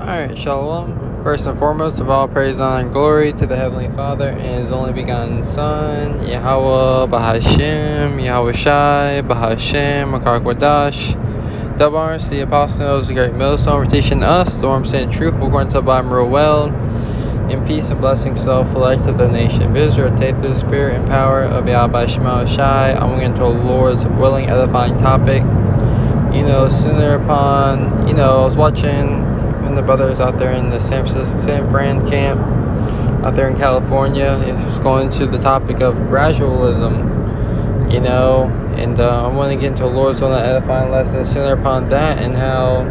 Alright, Shalom. First and foremost of all praise, honor, and glory to the Heavenly Father and His only begotten Son, Yahweh Bahashem, Yahweh Shai, Bahashem, Makar Kwadash. Double honors to the apostles, the great millstone, for teaching us the warm saying truth according to the Bible real well. In peace and blessing, self-elect to the nation of Israel, take through the spirit and power of Yahweh Shai. I'm going to get into the Lord's willing, edifying topic. Sooner upon, I was watching when the brothers out there in the San Fran camp out there in California, it was going to the topic of gradualism, and I want to get into the Lord's willing, edifying lesson sooner upon that, and how,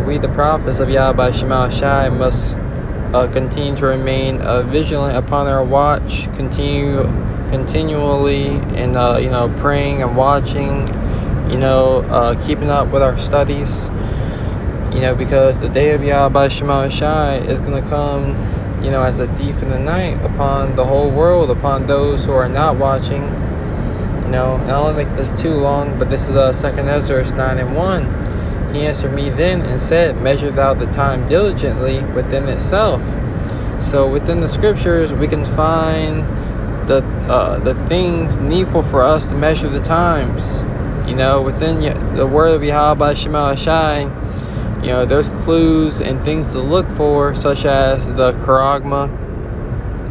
we the prophets of Yahweh Shai must continue to remain vigilant upon our watch, continually, and praying and watching, keeping up with our studies, because the day of Yahweh Shai is going to come, as a thief in the night upon the whole world, upon those who are not watching, and I don't want to make this too long, but this is 2nd Ezra 9:1. He answered me then and said, measure thou the time diligently within itself. So within the scriptures, we can find the things needful for us to measure the times. Within the word of Yahweh Shai, there's clues and things to look for, such as the charagma,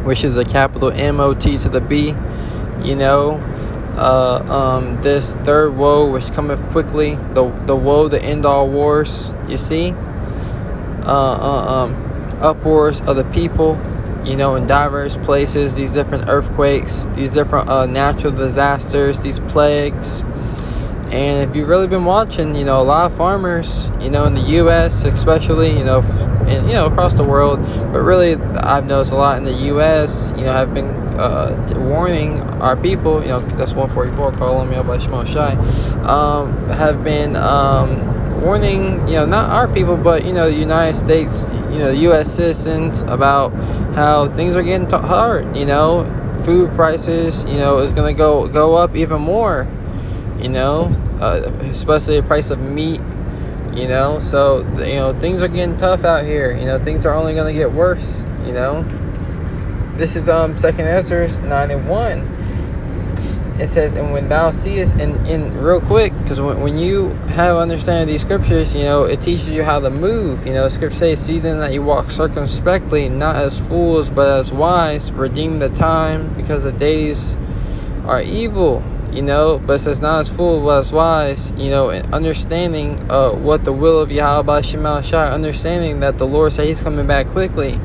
which is a capital M-O-T to the B. This third woe, which cometh quickly, the woe to end all wars. You see, upwards of the people, in diverse places, these different earthquakes, these different natural disasters, these plagues. And if you've really been watching, a lot of farmers, in the U.S. especially, and across the world, but really I've noticed a lot in the U.S., have been warning our people, that's 144, calling me up by Shema Shai, have been warning, not our people, but, the United States, the U.S. citizens about how things are getting hard, food prices, is going to go up even more. Especially the price of meat, so, things are getting tough out here, things are only going to get worse, This is 2nd Ezra 9:1. It says, and when thou seest, and real quick, because when you have understanding of these scriptures, it teaches you how to move. Scripture says, see then that you walk circumspectly, not as fools, but as wise, redeem the time, because the days are evil. But it says not as fool, but as wise, and understanding what the will of Yahweh Shai, understanding that the Lord said He's coming back quickly.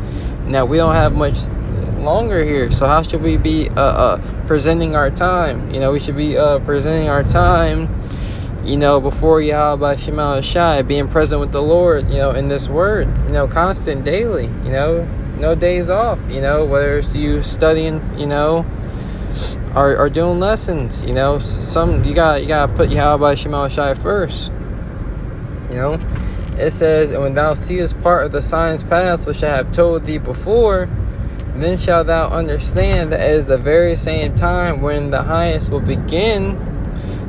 Now, we don't have much longer here, so how should we be presenting our time? We should be presenting our time, before Yahweh Shai, being present with the Lord, in this word, constant, daily, no days off, whether it's you studying, are doing lessons, some you gotta put Yahweh Shai first. It says, and when thou seest part of the signs past which I have told thee before, then shalt thou understand that it is the very same time when the highest will begin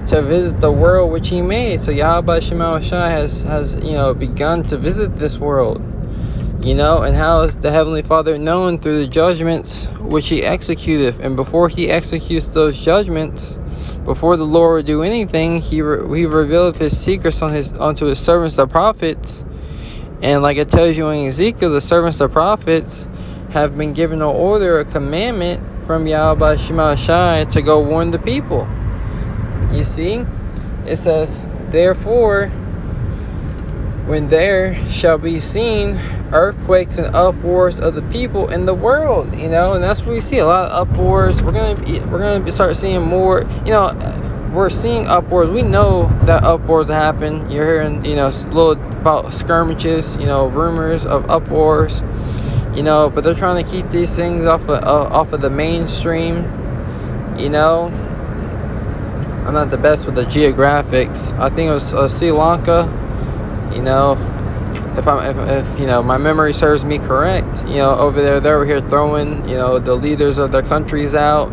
to visit the world which He made. So Yahweh Shai has begun to visit this world. And how is the Heavenly Father known? Through the judgments which He executeth. And before He executes those judgments, before the Lord will do anything, He revealeth His secrets unto His servants the prophets. And like it tells you in Ezekiel, the servants the prophets have been given an order, a commandment from Yahweh Shai to go warn the people. You see? It says, therefore, when there shall be seen earthquakes and uproars of the people in the world, and that's what we see, a lot of uproars. We're gonna start seeing more. We're seeing uproars. We know that uproars happen. You're hearing, little about skirmishes, rumors of uproars, but they're trying to keep these things off of the mainstream. I'm not the best with the geographics. I think it was Sri Lanka. If my memory serves me correct, over there, they were here throwing, the leaders of their countries out.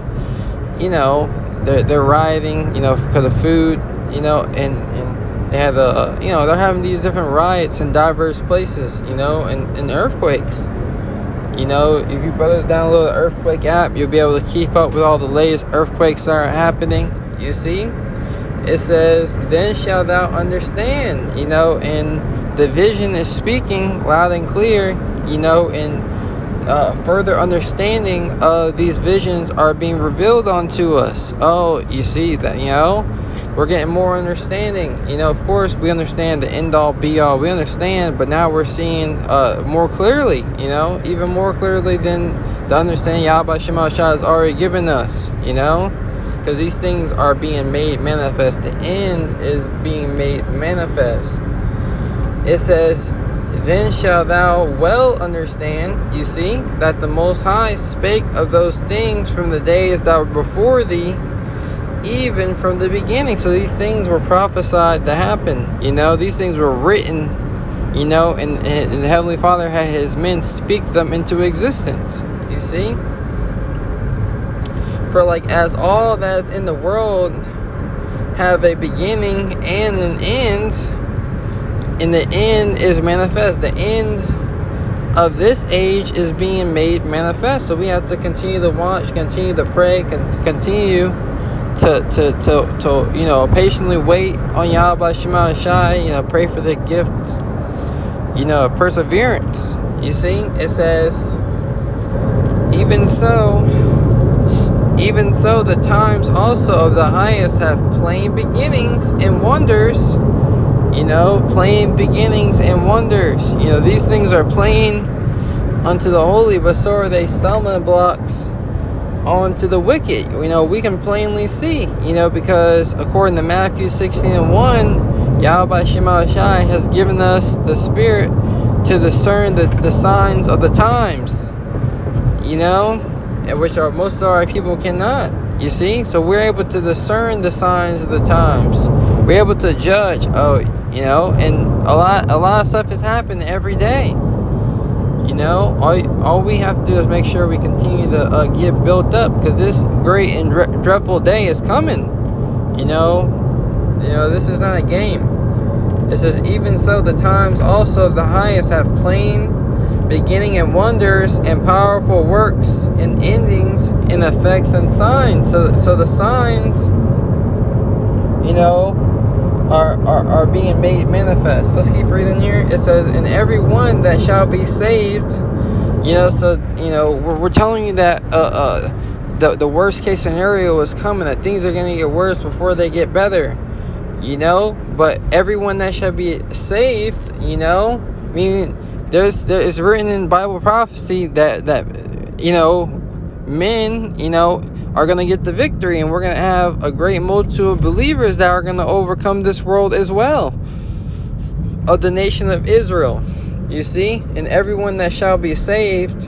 They're rioting, because of food, and They have they're having these different riots in diverse places, and earthquakes. If you brothers download the earthquake app, you'll be able to keep up with all the latest earthquakes that are happening. You see, it says, "Then shalt thou understand," and the vision is speaking loud and clear, and further understanding of these visions are being revealed unto us. Oh, you see that, we're getting more understanding. Of course, we understand the end all be all. We understand, but now we're seeing more clearly, even more clearly than the understanding Yahweh Shema Shah has already given us, because these things are being made manifest. The end is being made manifest. It says, "Then shalt thou well understand," you see, "that the Most High spake of those things from the days that were before thee, even from the beginning." So these things were prophesied to happen. These things were written, and the Heavenly Father had His men speak them into existence. You see? For as all that is in the world have a beginning and an end, and the end is manifest. The end of this age is being made manifest. So we have to continue to watch, continue to pray, continue to patiently wait on Yahweh Shema Shai. Pray for the gift, of perseverance. You see, it says, even so, the times also of the highest have plain beginnings and wonders. Plain beginnings and wonders. These things are plain unto the holy, but so are they stumbling blocks onto the wicked. We can plainly see, because according to Matthew 16:1, Yahweh Shema Shai has given us the Spirit to discern the signs of the times, which most of our people cannot. You see, so we're able to discern the signs of the times. We're able to judge. And a lot of stuff is happening every day. All we have to do is make sure we continue to get built up, because this great and dreadful day is coming. This is not a game. It says, even so, the times also of the highest have plain beginning and wonders and powerful works and endings and effects and signs. So the signs, are being made manifest. Let's keep reading here. It says, "And every one that shall be saved," we're telling you that the worst case scenario is coming, that things are going to get worse before they get better. But everyone that shall be saved, meaning it's written in Bible prophecy that men, are going to get the victory, and we're going to have a great multitude of believers that are going to overcome this world as well, of the nation of Israel. You see, and everyone that shall be saved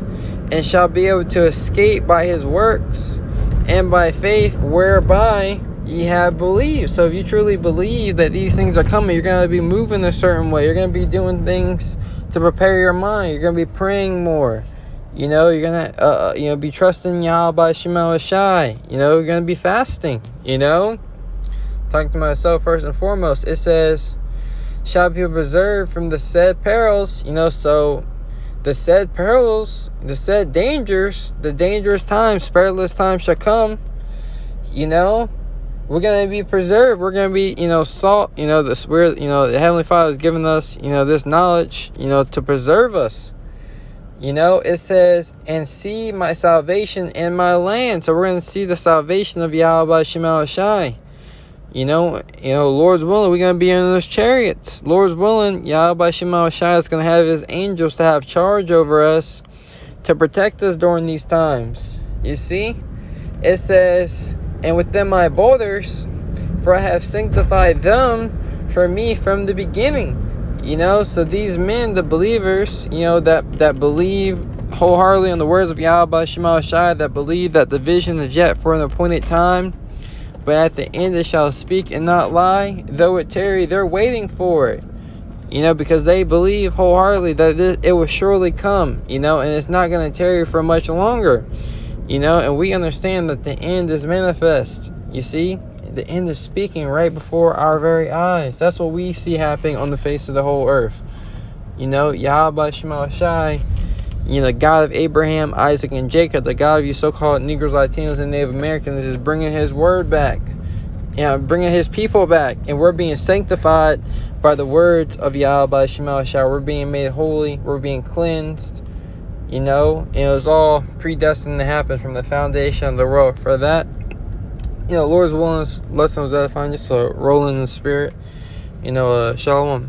and shall be able to escape by his works and by faith whereby ye have believed. So if you truly believe that these things are coming, you're going to be moving a certain way. You're going to be doing things to prepare your mind. You're going to be praying more. You're going to, be trusting Yahweh Shema Shai. You're going to be fasting, Talking to myself first and foremost, it says, shall be preserved from the said perils, so the said perils, the said dangers, the dangerous times, perilous times shall come, we're going to be preserved. We're going to be, salt, the Spirit, the Heavenly Father has given us, this knowledge, to preserve us. It says, and see my salvation in my land. So we're going to see the salvation of Yahweh Shema Shai. Lord's willing, we're going to be in those chariots. Lord's willing, Yahweh Shema Shai is going to have his angels to have charge over us to protect us during these times. You see? It says, and with them my brothers, for I have sanctified them for me from the beginning. So these men, the believers, that believe wholeheartedly on the words of Yahweh Shema Shai, that believe that the vision is yet for an appointed time, but at the end it shall speak and not lie, though it tarry, they're waiting for it, because they believe wholeheartedly that it will surely come, and it's not going to tarry for much longer, and we understand that the end is manifest, you see, The end is speaking right before our very eyes. That's what we see happening on the face of the whole earth. You know, Yahweh Shema Shai, you know, the God of Abraham, Isaac, and Jacob, the God of you so-called Negroes, Latinos, and Native Americans, is bringing his word back. You know, bringing his people back. And we're being sanctified by the words of Yahweh Shema Shai. We're being made holy. We're being cleansed. You know, and it was all predestined to happen from the foundation of the world. For that, you know, Lord's willing, this lesson was edifying, just to roll in the spirit. You know, shalom.